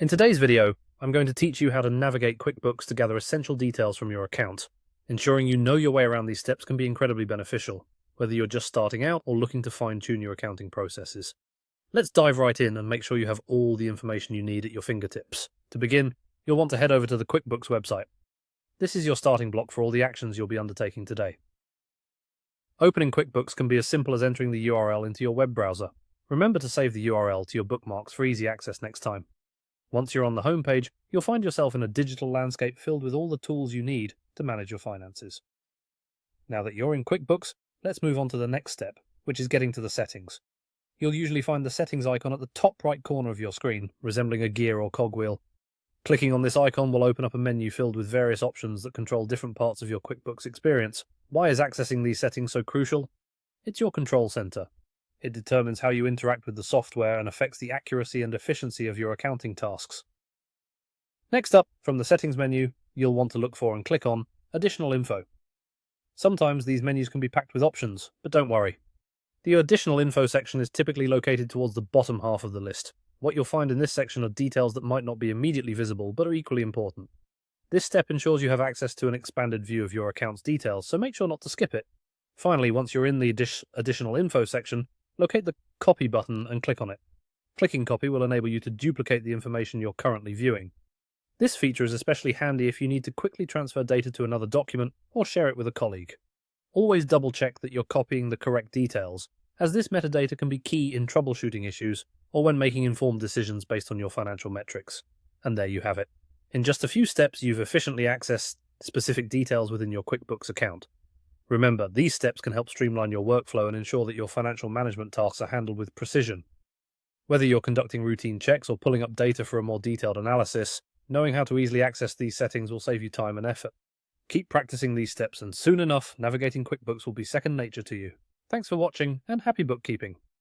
In today's video, I'm going to teach you how to navigate QuickBooks to gather essential details from your account. Ensuring you know your way around these steps can be incredibly beneficial, whether you're just starting out or looking to fine-tune your accounting processes. Let's dive right in and make sure you have all the information you need at your fingertips. To begin, you'll want to head over to the QuickBooks website. This is your starting block for all the actions you'll be undertaking today. Opening QuickBooks can be as simple as entering the URL into your web browser. Remember to save the URL to your bookmarks for easy access next time. Once you're on the home page, you'll find yourself in a digital landscape filled with all the tools you need to manage your finances. Now that you're in QuickBooks, let's move on to the next step, which is getting to the settings. You'll usually find the settings icon at the top right corner of your screen, resembling a gear or cogwheel. Clicking on this icon will open up a menu filled with various options that control different parts of your QuickBooks experience. Why is accessing these settings so crucial? It's your control center. It determines how you interact with the software and affects the accuracy and efficiency of your accounting tasks. Next up, from the settings menu, you'll want to look for and click on Additional Info. Sometimes these menus can be packed with options, but don't worry. The Additional Info section is typically located towards the bottom half of the list. What you'll find in this section are details that might not be immediately visible, but are equally important. This step ensures you have access to an expanded view of your account's details, so make sure not to skip it. Finally, once you're in the Additional Info section, locate the Copy button and click on it. Clicking Copy will enable you to duplicate the information you're currently viewing. This feature is especially handy if you need to quickly transfer data to another document or share it with a colleague. Always double-check that you're copying the correct details, as this metadata can be key in troubleshooting issues or when making informed decisions based on your financial metrics. And there you have it. In just a few steps, you've efficiently accessed specific details within your QuickBooks account. Remember, these steps can help streamline your workflow and ensure that your financial management tasks are handled with precision. Whether you're conducting routine checks or pulling up data for a more detailed analysis, knowing how to easily access these settings will save you time and effort. Keep practicing these steps, and soon enough, navigating QuickBooks will be second nature to you. Thanks for watching, and happy bookkeeping!